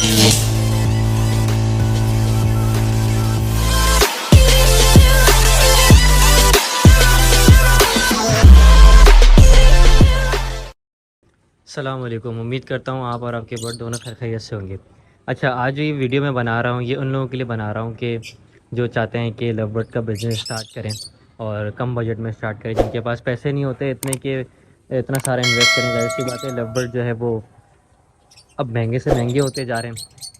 अस्सलाम वालेकुम। उम्मीद करता हूँ आप और आपके बर्ड दोनों खैर खैरियत से होंगे। अच्छा, आज जो ये वीडियो मैं बना रहा हूँ ये उन लोगों के लिए बना रहा हूँ कि जो चाहते हैं कि लव बर्ड का बिज़नेस स्टार्ट करें और कम बजट में स्टार्ट करें, जिनके पास पैसे नहीं होते इतने कि इतना सारा इन्वेस्ट करें। ज़ाहिर सी बात है, लव बर्ड जो है वो अब महंगे से महंगे होते जा रहे हैं,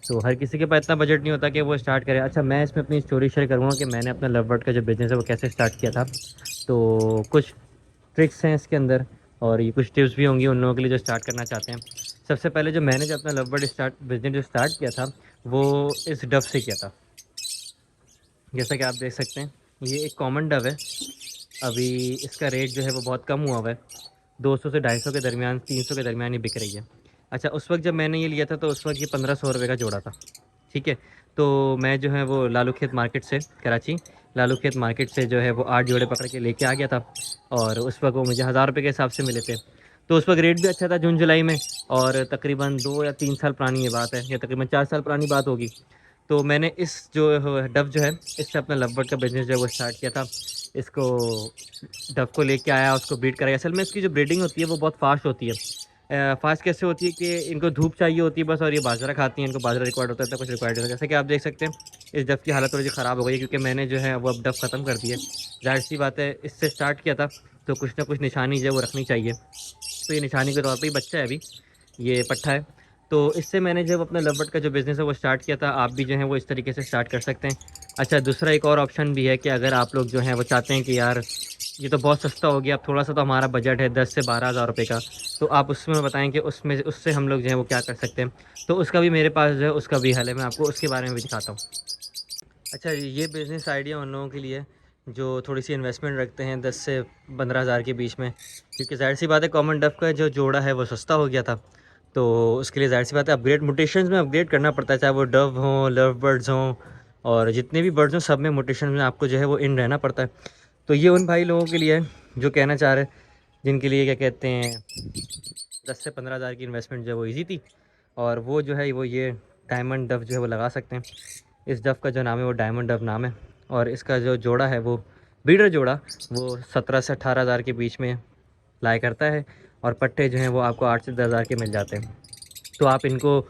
तो हर किसी के पास इतना बजट नहीं होता कि वो स्टार्ट करे। अच्छा, मैं इसमें अपनी स्टोरी शेयर करूँगा कि मैंने अपना लव बर्ड का जो बिज़नेस है वो कैसे स्टार्ट किया था। तो कुछ ट्रिक्स हैं इसके अंदर और ये कुछ टिप्स भी होंगी उन लोगों के लिए जो स्टार्ट करना चाहते हैं। सबसे पहले जो मैंने जो अपना लव बर्ड स्टार्ट बिजनेस जो स्टार्ट किया था वो इस डव से किया था। जैसा कि आप देख सकते हैं, ये एक कॉमन डव है। अभी इसका रेट जो है वो बहुत कम हुआ हुआ है, 200 से 250 के दरमियान, 300 के दरमियान ही बिक रही है। अच्छा, उस वक्त जब मैंने ये लिया था तो उस वक्त ये 1500 रुपये का जोड़ा था। ठीक है, तो मैं जो है वो लालू खेत मार्केट से, कराची लालू खेत मार्केट से जो है वो 8 जोड़े पकड़ के लेके आ गया था। और उस वक्त वो मुझे 1000 रुपये के हिसाब से मिले थे। तो उस वक्त रेट भी अच्छा था जून जुलाई में, और तकरीबन 2 या 3 साल पुरानी ये बात है, या तकरीबन 4 साल पुरानी बात होगी। तो मैंने इस जो डव जो है इससे अपना लव बर्ड का बिज़नेस जो है वो स्टार्ट किया था। इसको डव को लेके आया, उसको ब्रीड कराया। असल में इसकी जो ब्रीडिंग होती है वो बहुत फास्ट होती है। फास्ट कैसे होती है कि इनको धूप चाहिए होती है बस, और ये बाजरा खाती हैं, इनको बाजरा रिक्वायर्ड होता है, तो कुछ रिक्वायर्ड होता है। जैसे कि आप देख सकते हैं, इस डव की हालत थोड़ी सी ख़राब हो गई है क्योंकि मैंने जो है वो अब डव ख़त्म कर दी है। जाहिर सी बात है, इससे स्टार्ट किया था तो कुछ ना कुछ निशानी जो है वो रखनी चाहिए। तो ये निशानी के तौर पर ही बच्चा है, अभी ये पट्ठा है। तो इससे मैंने जब अपना लव बर्ड का जो बिज़नेस है वो स्टार्ट किया था, आप भी जो है वो इस तरीके से स्टार्ट कर सकते हैं। अच्छा, दूसरा एक और ऑप्शन भी है कि अगर आप लोग जो हैं वो चाहते हैं कि यार ये तो बहुत सस्ता हो गया, अब थोड़ा सा तो हमारा बजट है 10 से 12 हज़ार रुपये का, तो आप उसमें बताएं कि उसमें उससे हम लोग जो है वो क्या कर सकते हैं। तो उसका भी मेरे पास जो है उसका भी हल है, मैं आपको उसके बारे में भी दिखाता हूँ। अच्छा, ये बिज़नेस आइडिया उन लोगों के लिए जो थोड़ी सी इन्वेस्टमेंट रखते हैं 10 से 15 हज़ार के बीच में, क्योंकि ज़ाहिर सी बात है कॉमन डफ का जो जोड़ा है वो सस्ता हो गया था। तो उसके लिए ज़ाहिर सी बात है अपग्रेड, म्यूटेशंस में अपग्रेड करना पड़ता है, चाहे वो डव हों, लव बर्ड्स हों, और जितने भी बर्ड्स हों सब में म्यूटेशन में आपको जो है वो इन रहना पड़ता है। तो ये उन भाई लोगों के लिए है जो कहना चाह रहे हैं, जिनके लिए क्या कहते हैं 10 से 15 हज़ार की इन्वेस्टमेंट जो है वो ईजी थी, और वो जो है वो ये डायमंड डव जो है वो लगा सकते हैं। इस डव का जो नाम है वो डायमंड डव नाम है, और इसका जो जोड़ा है वो ब्रीडर जोड़ा वो 17 से 18 हज़ार के बीच में लाया करता है, और पट्टे जो हैं वो आपको 8 से 10 हज़ार के मिल जाते हैं। तो आप इनको,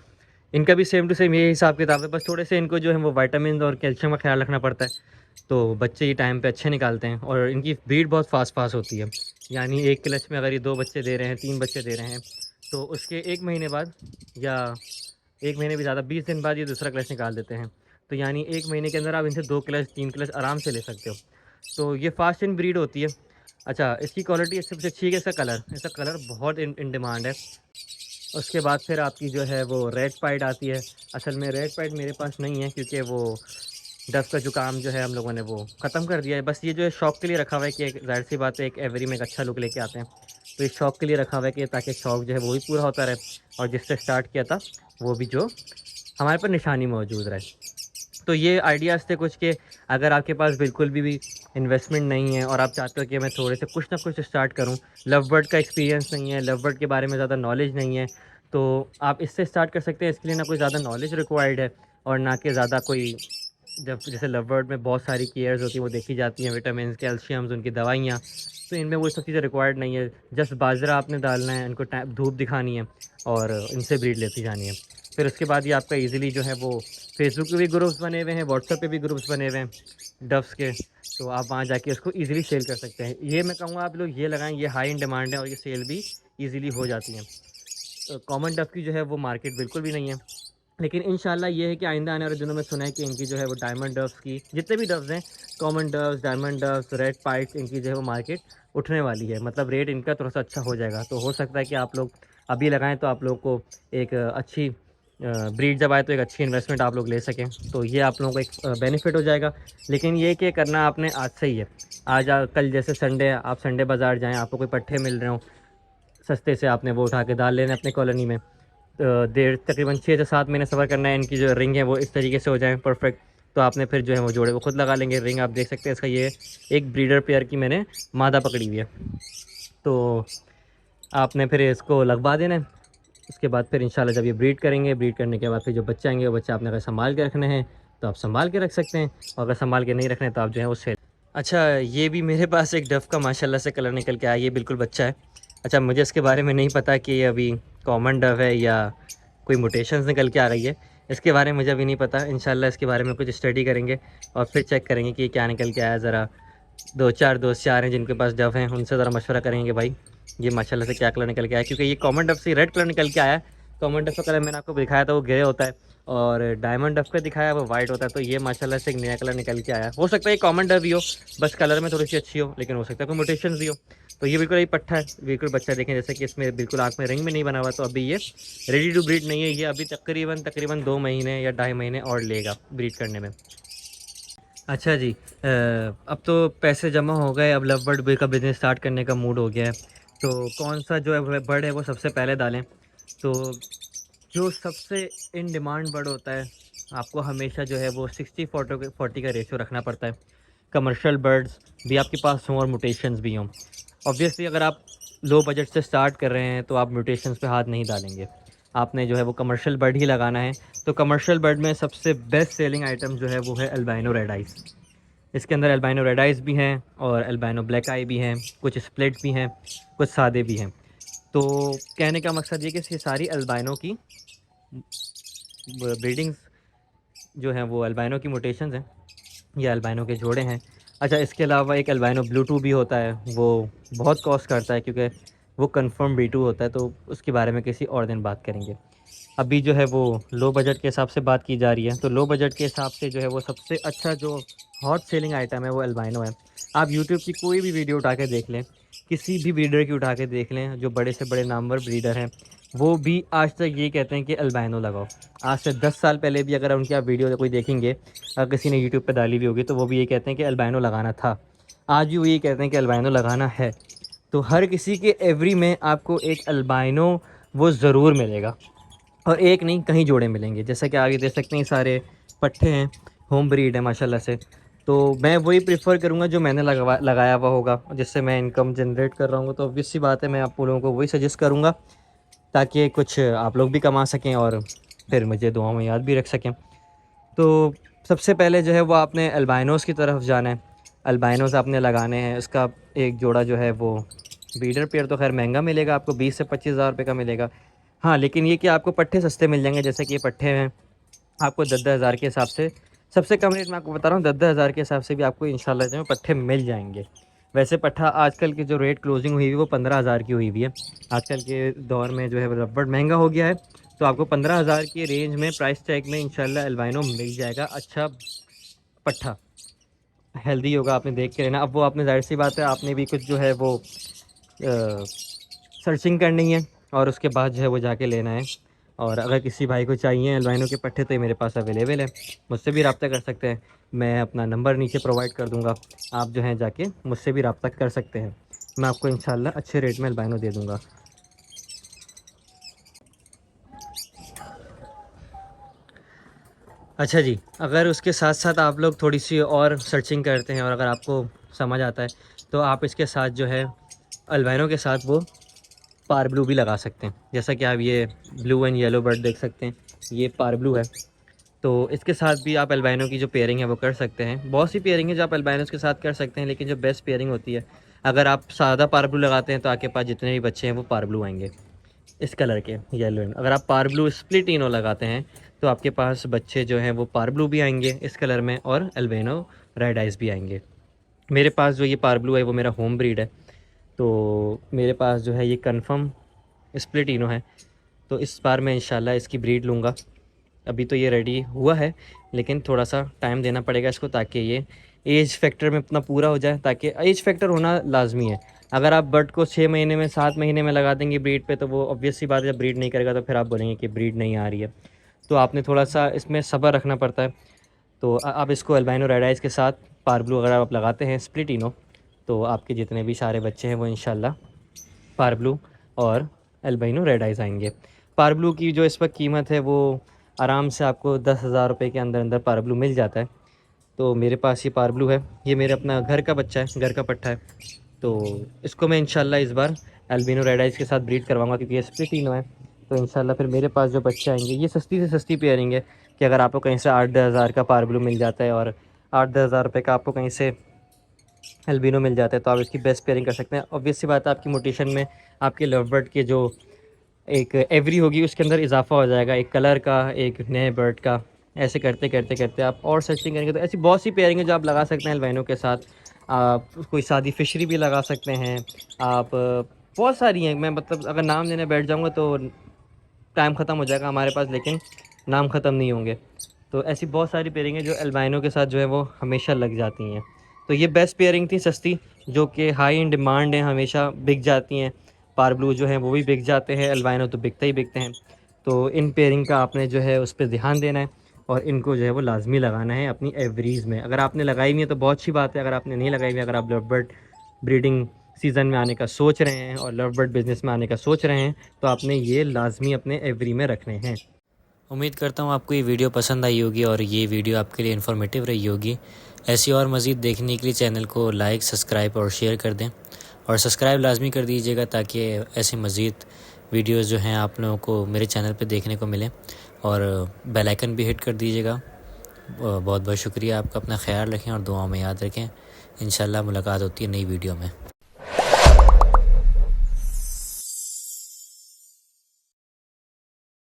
इनका भी सेम टू सेम यही हिसाब किताब है, बस थोड़े से इनको जो है वो विटामिन और कैल्शियम का ख्याल रखना पड़ता है। तो बच्चे ये टाइम पे अच्छे निकालते हैं, और इनकी ब्रीड बहुत फास्ट फास्ट होती है। यानी एक क्लच में अगर ये 2 बच्चे दे रहे हैं, 3 बच्चे दे रहे हैं, तो उसके 1 महीने बाद, या 1 महीने भी ज़्यादा, 20 दिन बाद ये दूसरा क्लच निकाल देते हैं। तो यानी 1 महीने के अंदर आप इनसे 2 क्लच 3 क्लच आराम से ले सकते हो। तो ये फास्ट इन ब्रीड होती है। अच्छा, इसकी क्वालिटी सबसे अच्छी है कि इसका कलर बहुत इन डिमांड है। उसके बाद फिर आपकी जो है वो रेड पाइड आती है। असल में रेड पाइड मेरे पास नहीं है क्योंकि वो डफ का जुकाम जो है हम लोगों ने वो ख़त्म कर दिया है। बस ये जो है शौक के लिए रखा हुआ है कि ज़ाहिर सी बात है एक एवरी में एक अच्छा लुक लेके आते हैं, तो इस शौक के लिए रखा हुआ है कि ताकि शौक जो है वो भी पूरा होता रहे, और जिससे स्टार्ट किया था वो भी जो हमारे पर निशानी मौजूद रहे। तो ये आइडियाज़ थे कुछ के, अगर आपके पास बिल्कुल भी इन्वेस्टमेंट नहीं है और आप चाहते हो कि मैं थोड़े से कुछ ना कुछ स्टार्ट करूं, लव बर्ड का एक्सपीरियंस नहीं है, लव बर्ड के बारे में ज़्यादा नॉलेज नहीं है, तो आप इससे स्टार्ट कर सकते हैं। इसके लिए ना कोई ज़्यादा नॉलेज रिक्वायर्ड है, और ना कि ज़्यादा कोई, जब जैसे लव बर्ड में बहुत सारी केयर्स होती हैं वो देखी जाती हैं, विटामिन कैल्शियम्स उनकी दवाइयाँ, तो इनमें वो सब चीज़ें रिक्वायर्ड नहीं है। जस्ट बाजरा आपने डालना है, इनको धूप दिखानी है, और इनसे ब्रीड लेती जानी है। फिर उसके बाद ये आपका ईज़िली जो है वो फेसबुक पे भी ग्रुप्स बने हुए हैं, व्हाट्सएप पे भी ग्रुप्स बने हुए हैं डव्स के, तो आप वहाँ जाके उसको ईज़िली सेल कर सकते हैं। ये मैं कहूँगा आप लोग ये लगाएं, ये हाई इन डिमांड है और ये सेल भी ईज़िली हो जाती हैं। कॉमन डव की जो है वो मार्केट बिल्कुल भी नहीं है, लेकिन इंशाल्लाह ये है कि आइंदा आने वाले दिनों में सुना है कि इनकी जो है वो डायमंड डव्स की, जितने भी डव्स हैं, common doves, diamond doves, red पाइट्स, इनकी जो है वो मार्केट उठने वाली है। मतलब रेट इनका थोड़ा सा अच्छा हो जाएगा, तो हो सकता है कि आप लोग अभी लगाएं तो आप लोग को एक अच्छी ब्रीड जब आए तो एक अच्छी इन्वेस्टमेंट आप लोग ले सकें, तो ये आप लोगों को एक बेनिफिट हो जाएगा। लेकिन ये कि करना आपने आज से ही है। कल जैसे संडे है, आप संडे बाज़ार जाएँ, आपको कोई पट्ठे मिल रहे हों सस्ते से, आपने वो उठा के डाल लेना अपने कॉलोनी में। देर तकरीबन 6 से 7 महीने सफ़र करना है, इनकी जो रिंग है वो इस तरीके से हो जाए परफेक्ट, तो आपने फिर जो है वो जोड़े वो खुद लगा लेंगे। रिंग आप देख सकते हैं इसका, ये एक ब्रीडर पेयर की मैंने मादा पकड़ी हुई है, तो आपने फिर इसको लगवा देना है। उसके बाद फिर इंशाल्लाह जब ये ब्रीड करेंगे, ब्रीड करने के बाद फिर जो बच्चे आएंगे वो बच्चे आपने अगर संभाल के रखने हैं तो आप संभाल के रख सकते हैं, और अगर संभाल के नहीं रखने तो आप जो है उससे। अच्छा, ये भी मेरे पास एक डव का माशाल्लाह से कलर निकल के आया, ये बिल्कुल बच्चा है। अच्छा, मुझे इसके बारे में नहीं पता कि ये अभी कॉमन डव है या कोई म्यूटेशंस निकल के आ रही है, इसके बारे में मुझे अभी नहीं पता। इंशाल्लाह इसके बारे में कुछ स्टडी करेंगे और फिर चेक करेंगे कि ये क्या निकल के आया। ज़रा 2-4 दोस्त यार हैं जिनके पास डव हैं, उनसे ज़रा मशवरा करेंगे भाई ये माशाल्लाह से क्या कलर निकल के आया, क्योंकि ये कॉमन डव से रेड कलर निकल के आया है। कॉमन डव का कलर मैंने आपको दिखाया था वो ग्रे होता है, और डायमंड डव का दिखाया वो वाइट होता है। तो ये माशाल्लाह से एक नया कलर निकल के आया। हो सकता है ये कॉमन डव भी हो, बस कलर में थोड़ी सी अच्छी हो, लेकिन हो सकता है कोई म्यूटेशन भी हो। तो ये बिल्कुल एक पट्ठा है, बिल्कुल बच्चा देखें जैसे कि इसमें बिल्कुल आँख में रिंग में नहीं बना हुआ। तो अभी ये रेडी टू ब्रीड नहीं है, ये अभी तकरीबन 2 महीने या 2.5 महीने और लेगा ब्रीड करने में। अच्छा जी, अब तो पैसे जमा हो गए, अब लव बर्ड का बिज़नेस स्टार्ट करने का मूड हो गया है। तो कौन सा जो है बर्ड है वो सबसे पहले डालें? तो जो सबसे इन डिमांड बर्ड होता है, आपको हमेशा जो है वो 60-40 का रेशियो रखना पड़ता है। कमर्शियल बर्ड्स भी आपके पास हों और म्यूटेशंस भी हों। ऑब्वियसली अगर आप लो बजट से स्टार्ट कर रहे हैं तो आप म्यूटेशंस पे हाथ नहीं डालेंगे, आपने जो है वो कमर्शियल बर्ड ही लगाना है। तो कमर्शियल बर्ड में सबसे बेस्ट सेलिंग आइटम जो है वो है अल्बाइनो रेड आइज़। इसके अंदर अल्बाइनो रेड आइज़ भी हैं और अल्बाइनो ब्लैक आई भी हैं, कुछ स्प्लिट भी हैं, कुछ सादे भी हैं। तो कहने का मकसद ये कि ये सारी अल्बाइनो की ब्रीडिंग्स जो हैं वो अल्बाइनो की म्यूटेशंस हैं, ये अल्बाइनो के जोड़े हैं। अच्छा, इसके अलावा एक अल्बाइनो ब्लू भी होता है, वो बहुत कॉस्ट करता है क्योंकि वो कंफर्म B2 होता है, तो उसके बारे में किसी और दिन बात करेंगे। अभी जो है वो लो बजट के हिसाब से बात की जा रही है, तो लो बजट के हिसाब से जो है वो सबसे अच्छा जो हॉट सेलिंग आइटम है वो अल्बाइनो है। आप यूट्यूब की कोई भी वीडियो उठा के देख लें, किसी भी ब्रीडर की उठा के देख लें, जो बड़े से बड़े नामवर ब्रीडर हैं वो भी आज तक ये कहते हैं कि अल्बाइनो लगाओ। आज से 10 साल पहले भी अगर उनकी आप वीडियो कोई देखेंगे, अगर किसी ने यूट्यूब पर डाली हुई होगी, तो वो भी ये कहते हैं कि अल्बाइनो लगाना था। आज भी वो ये कहते हैं कि अल्बाइनो लगाना है। तो हर किसी के एवरी में आपको एक अल्बाइनो वो ज़रूर मिलेगा, और एक नहीं कहीं जोड़े मिलेंगे। जैसा कि आगे देख सकते हैं सारे पट्ठे हैं, होम ब्रीड है माशाल्लाह से। तो मैं वही प्रेफर करूँगा जो मैंने लगाया हुआ होगा, जिससे मैं इनकम जनरेट कर रहा हूँ। तो ऑब्वियस सी बात है मैं आप लोगों को वही सजेस्ट करूँगा, ताकि कुछ आप लोग भी कमा सकें और फिर मुझे दुआओं में याद भी रख सकें। तो सबसे पहले जो है वो आपने अल्बाइनोज़ की तरफ जाना है, अल्बाइनोज़ आपने लगाने हैं। उसका एक जोड़ा जो है वो ब्रीडर पेयर तो खैर महंगा मिलेगा आपको, 20 से 25 हज़ार रुपये का मिलेगा। हाँ, लेकिन ये कि आपको पट्ठे सस्ते मिल जाएंगे। जैसे कि ये पट्ठे हैं आपको 10-10 हज़ार के हिसाब से, सबसे कम रेट मैं आपको बता रहा हूँ, 10-10 हज़ार के हिसाब से भी आपको इंशाल्लाह जो है पट्ठे मिल जाएंगे। वैसे पट्ठा आजकल की जो रेट क्लोजिंग हुई हुई है वो 15 हज़ार की हुई हुई है। आजकल के दौर में जो है रबड़ महंगा हो गया है, तो आपको 15 हज़ार की रेंज में प्राइस टैग में इंशाल्लाह अल्बाइनो मिल जाएगा। अच्छा पट्ठा हेल्दी होगा, आपने देख के लेना। अब वो आपने ज़ाहिर सी बात है आपने भी कुछ जो है वो सर्चिंग करनी है और उसके बाद जो है वो जाके लेना है। और अगर किसी भाई को चाहिए अल्बाइनो के पट्ठे तो ये मेरे पास अवेलेबल है, मुझसे भी रब्ता कर सकते हैं। मैं अपना नंबर नीचे प्रोवाइड कर दूँगा, आप जो है जाके मुझसे भी रब्ता कर सकते हैं। मैं आपको इंशाल्लाह अच्छे रेट में अल्बाइनो दे दूँगा। अच्छा जी, अगर उसके साथ साथ आप लोग थोड़ी सी और सर्चिंग करते हैं और अगर आपको समझ आता है, तो आप इसके साथ जो है अल्बाइनो के साथ वो पार ब्लू भी लगा सकते हैं। जैसा कि आप ये ब्लू एंड येलो बर्ड देख सकते हैं, ये पार ब्लू है। तो इसके साथ भी आप अल्बाइनो की जो पेयरिंग है वो कर सकते हैं। बहुत सी पेयरिंग है जो आप अल्बाइनोस के साथ कर सकते हैं, लेकिन जो बेस्ट पेयरिंग होती है, अगर आप सादा पार ब्लू लगाते हैं तो आपके पास जितने भी बच्चे हैं वो पार ब्लू आएंगे इस कलर के, येलो एंड। अगर आप पार ब्लू स्प्लिट इनो लगाते हैं तो आपके पास बच्चे जो हैं वो पार ब्लू भी आएंगे इस कलर में, और अल्बाइनो रेड आइज़ भी आएंगे। मेरे पास जो ये पार ब्लू है वो मेरा होम ब्रीड है, तो मेरे पास जो है ये कन्फर्म स्प्लिट इनो है। तो इस बार मैं इंशाल्लाह इसकी ब्रीड लूँगा। अभी तो ये रेडी हुआ है, लेकिन थोड़ा सा टाइम देना पड़ेगा इसको, ताकि ये एज फैक्टर में अपना पूरा हो जाए। ताकि एज फैक्टर होना लाजमी है। अगर आप बर्ड को 6 महीने में 7 महीने में लगा देंगे ब्रीड पे, तो वो ऑब्वियस सी बात है जब ब्रीड नहीं करेगा तो फिर आप बोलेंगे कि ब्रीड नहीं आ रही है। तो आपने थोड़ा सा इसमें सब्र रखना पड़ता है। तो आप इसको अल्बाइनो रेड आइज़ के साथ पार ब्लू अगर आप लगाते हैं स्प्लिट इनो, तो आपके जितने भी सारे बच्चे हैं वो इंशाल्लाह पार ब्लू और अल्बाइनो रेड आइज़ आएंगे। पार ब्लू की जो इस वक्त कीमत है वो आराम से आपको 10,000 रुपये के अंदर अंदर पार ब्लू मिल जाता है। तो मेरे पास ये पार ब्लू है, ये मेरे अपना घर का बच्चा है, घर का पट्ठा है। तो इसको मैं इंशाल्लाह इस बार अल्बिनो रेड आइज़ के साथ ब्रीड करवाऊंगा, क्योंकि ये स्प्लिट इनो है। तो इंशाल्लाह फिर मेरे पास जो बच्चे आएंगे, ये सस्ती से सस्ती पेयरिंग है कि अगर आपको कहीं से 8-10 हज़ार का पार ब्लू मिल जाता है और 8-10 हज़ार रुपये का आपको कहीं से एल्बिनो मिल जाता है, तो आप इसकी बेस्ट पेयरिंग कर सकते हैं। ऑब्वियस सी बात है, आपकी म्यूटेशन में आपके लव बर्ड के जो एक एवरी होगी उसके अंदर इजाफा हो जाएगा, एक कलर का, एक नए बर्ड का। ऐसे करते करते करते आप और सर्चिंग करेंगे तो ऐसी बहुत सी पेयरिंग है जो आप लगा सकते हैं एल्बिनो के साथ। आप कोई सादी फिशरी भी लगा सकते हैं आप, बहुत सारी हैं। मैं मतलब अगर नाम लेने बैठ जाऊँगा तो टाइम ख़त्म हो जाएगा हमारे पास, लेकिन नाम ख़त्म नहीं होंगे। तो ऐसी बहुत सारी पेयरिंग है जो एल्बाइनो के साथ जो है वो हमेशा लग जाती हैं। तो ये बेस्ट पेयरिंग थी सस्ती, जो कि हाई इन डिमांड है, हमेशा बिक जाती हैं। पार ब्लू जो है वो भी बिक जाते हैं, एल्बाइनो तो बिकते ही बिकते हैं। तो इन पेयरिंग का आपने जो है उस पर ध्यान देना है और इनको जो है वो लाजमी लगाना है अपनी एवरीज़ में। अगर आपने लगाई हुई है तो बहुत अच्छी बात है, अगर आपने नहीं लगाई हुई है, अगर आप लव बर्ड ब्रीडिंग सीज़न में आने का सोच रहे हैं और लव बर्ड बिज़नेस में आने का सोच रहे हैं, तो आपने ये लाजमी अपने एवरी में रखने हैं। उम्मीद करता हूँ आपको ये वीडियो पसंद आई होगी और ये वीडियो आपके लिए इन्फॉर्मेटिव रही होगी। ऐसी और मज़ीद देखने के लिए चैनल को लाइक, सब्सक्राइब और शेयर कर दें और सब्सक्राइब लाजमी कर दीजिएगा ताकि ऐसी मज़ीद वीडियोस जो हैं आप लोगों को मेरे चैनल पे देखने को मिलें, और बेल आइकन भी हिट कर दीजिएगा। बहुत बहुत शुक्रिया आपका। अपना ख्याल रखें और दुआओं में याद रखें। इंशाल्लाह मुलाकात होती है नई वीडियो में।